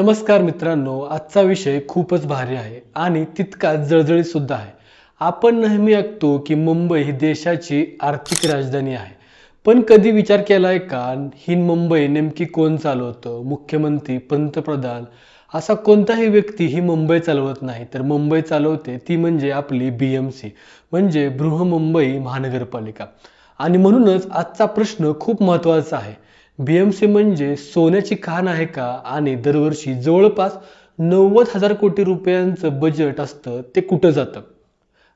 नमस्कार मित्रांनो, आजचा विषय खूपच भारी आहे आणि तितकाच जळजळीत सुद्धा आहे. आपण नेहमी ऐकतो की मुंबई ही देशाची आर्थिक राजधानी आहे. पण कधी विचार केलाय का, ही मुंबई नेमकी कोण चालवतं? मुख्यमंत्री, पंतप्रधान असा कोणताही व्यक्ती ही मुंबई चालवत नाही. तर मुंबई चालवते ती म्हणजे आपली BMC म्हणजे बृहन्मुंबई महानगरपालिका. आणि म्हणूनच आजचा प्रश्न खूप महत्त्वाचा आहे. BMC म्हणजे सोन्याची खाण आहे का? आणि दरवर्षी जवळपास 90,000 कोटी रुपयांचं बजेट असतं, ते कुठं जातं?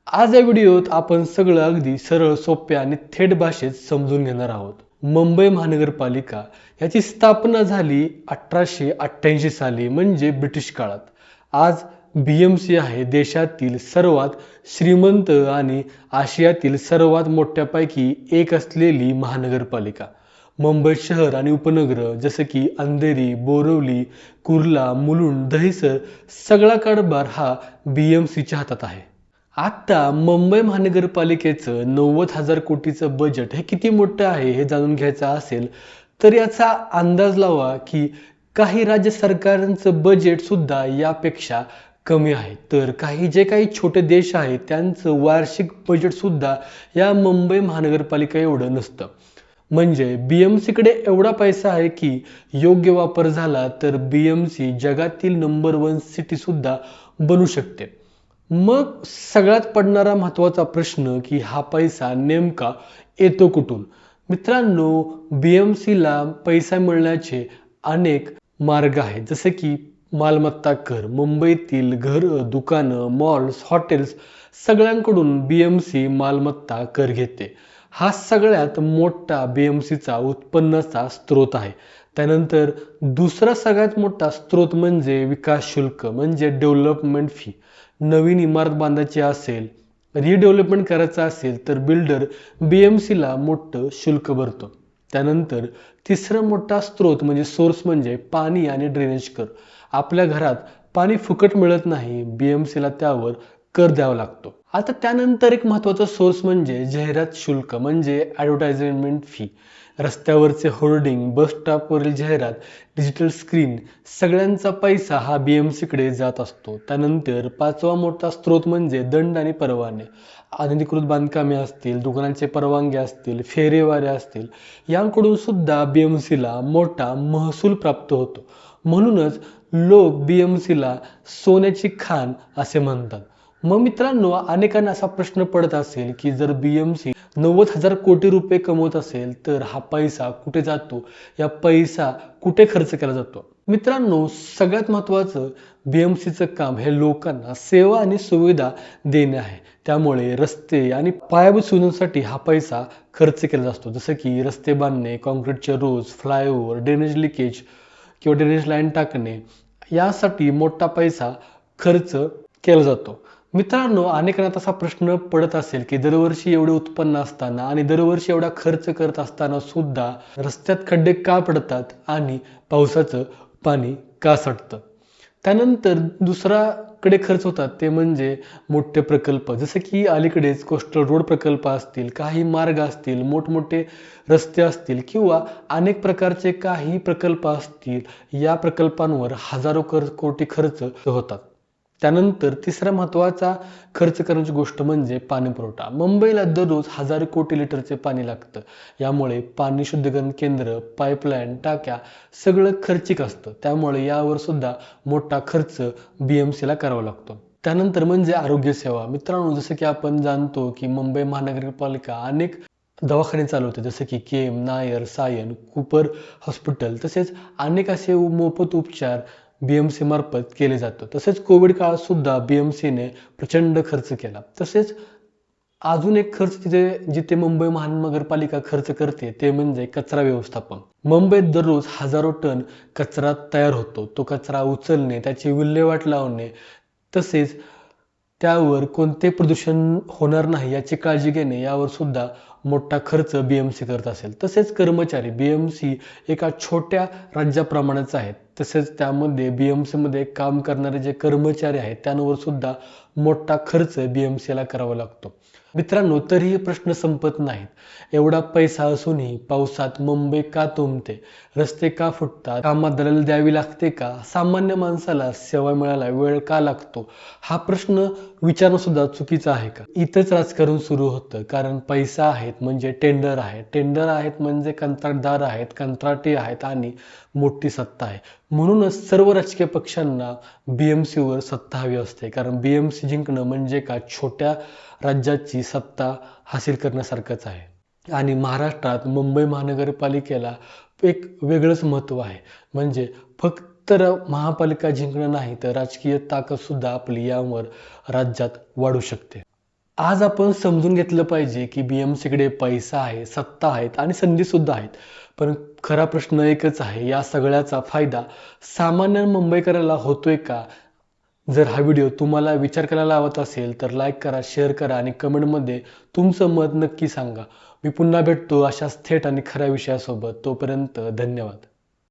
आज या व्हिडिओत आपण सगळं अगदी सरळ, सोप्या आणि थेट भाषेत समजून घेणार आहोत. मुंबई महानगरपालिका याची स्थापना झाली 1888 साली म्हणजे ब्रिटिश काळात. आज BMC आहे देशातील सर्वात श्रीमंत आणि आशियातील सर्वात मोठ्यापैकी एक असलेली महानगरपालिका. मुंबई शहर आणि उपनगर जसे की अंधेरी, बोरिवली, कुर्ला, मुलुंड, दहिसर सगळा कारभार हा BMCच्या हातात आहे. आता मुंबई महानगरपालिकेचं 90,000 कोटीचं बजेट हे किती मोठं आहे हे जाणून घ्यायचं असेल तर याचा अंदाज लावा की काही राज्य सरकारांचं बजेट सुद्धा यापेक्षा कमी आहे. तर काही छोटे देश आहेत त्यांचं वार्षिक बजेट सुद्धा या मुंबई महानगरपालिका एवढं नसतं. म्हणजे BMC कडे एवढा पैसा आहे की योग्य वापर झाला तर BMC जगातील नंबर 1 सिटी सुद्धा बनू शकते. मग सगळ्यात पडणारा महत्त्वाचा प्रश्न की हा पैसा नेमका येतो कुठून? मित्रांनो, BMC ला पैसा मिळण्याचे अनेक मार्ग आहेत. जसे की मालमत्ता कर. मुंबईतील घरं, दुकानं, मॉल्स, हॉटेल्स सगळ्यांकडून BMC मालमत्ता कर घेते. हा सगळ्यात मोठा BMCचा उत्पन्नाचा स्रोत आहे. त्यानंतर दुसरा सगळ्यात मोठा स्रोत म्हणजे विकास शुल्क म्हणजे डेव्हलपमेंट फी. नवीन इमारत बांधायची असेल, रिडेव्हलपमेंट करायचं असेल तर बिल्डर BMC ला मोठं शुल्क भरतो. त्यानंतर तिसरा मोठा स्रोत म्हणजे सोर्स म्हणजे पाणी आणि ड्रेनेज कर. आपल्या घरात पाणी फुकट मिळत नाही, BMC ला त्यावर कर द्यावा लागतो. आता त्यानंतर एक महत्त्वाचा सोर्स म्हणजे जाहिरात शुल्क म्हणजे ॲडव्हर्टाइजमेंट फी. रस्त्यावरचे होर्डिंग, बस स्टॉपवरील जाहिरात, डिजिटल स्क्रीन सगळ्यांचा पैसा हा BMC कडे जात असतो. त्यानंतर पाचवा मोठा स्रोत म्हणजे दंड आणि परवाने. अनधिकृत बांधकामे असतील, दुकानांचे परवानगी असतील, फेरेवारे असतील यांकडून सुद्धा BMC ला मोठा महसूल प्राप्त होतो. म्हणूनच लोक BMC ला सोन्याची खाण असे म्हणतात. मग मित्रांनो, अनेकांना असा प्रश्न पडत असेल की जर BMC 90,000 कोटी रुपये कमवत असेल तर हा पैसा कुठे जातो? या पैसा कुठे खर्च केला जातो? मित्रांनो, सगळ्यात महत्त्वाचं BMCचं काम हे लोकांना सेवा आणि सुविधा देणे आहे. त्यामुळे रस्ते आणि पायाभूत सुविधांसाठी हा पैसा खर्च केला जातो. जसं की रस्ते बांधणे, काँक्रीटचे रोज, फ्लायओव्हर, ड्रेनेज लिकेज किंवा ड्रेनेज लाईन टाकणे यासाठी मोठा पैसा खर्च केला जातो. मित्रांनो, अनेकांना तसा प्रश्न पडत असेल की दरवर्षी एवढे उत्पन्न असताना आणि दरवर्षी एवढा खर्च करत असताना सुद्धा रस्त्यात खड्डे का पडतात आणि पावसाचं पाणी का साठतं? त्यानंतर दुसराकडे खर्च होतात ते म्हणजे मोठे प्रकल्प. जसे की अलीकडेच कोस्टल रोड प्रकल्प असतील, काही मार्ग असतील, मोठमोठे रस्ते असतील किंवा अनेक प्रकारचे काही प्रकल्प असतील. या प्रकल्पांवर हजारो कोटी खर्च होतात. त्यानंतर तिसरा महत्त्वाचा खर्च करण्याची गोष्ट म्हणजे पाणी पुरवठा. मुंबईला दररोज हजारो कोटी लिटरचे पाणी लागतं. यामुळे पाणी शुद्धीकरण केंद्र, पाईपलाईन, टाक्या सगळं खर्चिक असतं. त्यामुळे यावर सुद्धा मोठा खर्च BMC ला करावा लागतो. त्यानंतर म्हणजे आरोग्य सेवा. मित्रांनो, जसं की आपण जाणतो की मुंबई महानगरपालिका अनेक दवाखाने चालवते. जसे की केम, नायर, सायन, कूपर हॉस्पिटल तसेच अनेक असे मोफत उपचार BMC मार्फत केले जातात. तसेच कोविड काळात सुद्धा BMC ने प्रचंड खर्च केला. तसेच अजून एक खर्च जिथे मुंबई महानगरपालिका खर्च करते ते म्हणजे कचरा व्यवस्थापन. मुंबईत दररोज हजारो टन कचरा तयार होतो. तो कचरा उचलणे, त्याची विल्हेवाट लावणे तसेच त्यावर कोणते प्रदूषण होणार नाही याची काळजी घेणे यावर सुद्धा मोठा खर्च BMC करत असेल. तसेच कर्मचारी BMC एका छोट्या राज्याप्रमाणेच आहेत. तसेच त्यामध्ये BMC मध्ये काम करणारे जे कर्मचारी आहेत त्यांवर सुद्धा मोठा खर्च BMC ला करावा लागतो. मित्रांनो, तरीही प्रश्न संपत नाहीत. एवढा पैसा असूनही पावसात मुंबई का तुंबते? रस्ते का फुटतात? कामात दलाल द्यावी लागते का? सामान्य माणसाला सेवा मिळायला वेळ का लागतो? हा प्रश्न विचारणं सुद्धा चुकीचं आहे का? इथंच राजकारण सुरू होतं. कारण पैसा आहेत म्हणजे टेंडर आहे. टेंडर आहेत म्हणजे कंत्राटदार आहेत, कंत्राटी आहेत आणि मोठी सत्ता आहे. म्हणूनच सर्व राजकीय पक्षांना BMCवर सत्ता हवी असते. कारण BMC जिंकणं म्हणजे का छोट्या राज्याची सत्ता हासिल करण्यासारखंच आहे. आणि महाराष्ट्रात मुंबई महानगरपालिकेला एक वेगळंच महत्त्व आहे. म्हणजे फक्त महापालिका जिंकणं नाही तर राजकीय ताकद सुद्धा आपली यावर राज्यात वाढू शकते. आज आपण समजून घेतलं पाहिजे की BMCकडे पैसा आहे, सत्ता आहेत आणि संधी सुद्धा आहेत. पण खरा प्रश्न एकच आहे, या सगळ्याचा फायदा सामान्य मुंबईकराला होतोय का? जर हा व्हिडिओ तुम्हाला विचार करायला लावत असेल तर लाईक करा, शेअर करा आणि कमेंटमध्ये तुमचं मत नक्की सांगा. मी पुन्हा भेटतो अशाच थेट आणि खऱ्या विषयासोबत. तोपर्यंत धन्यवाद.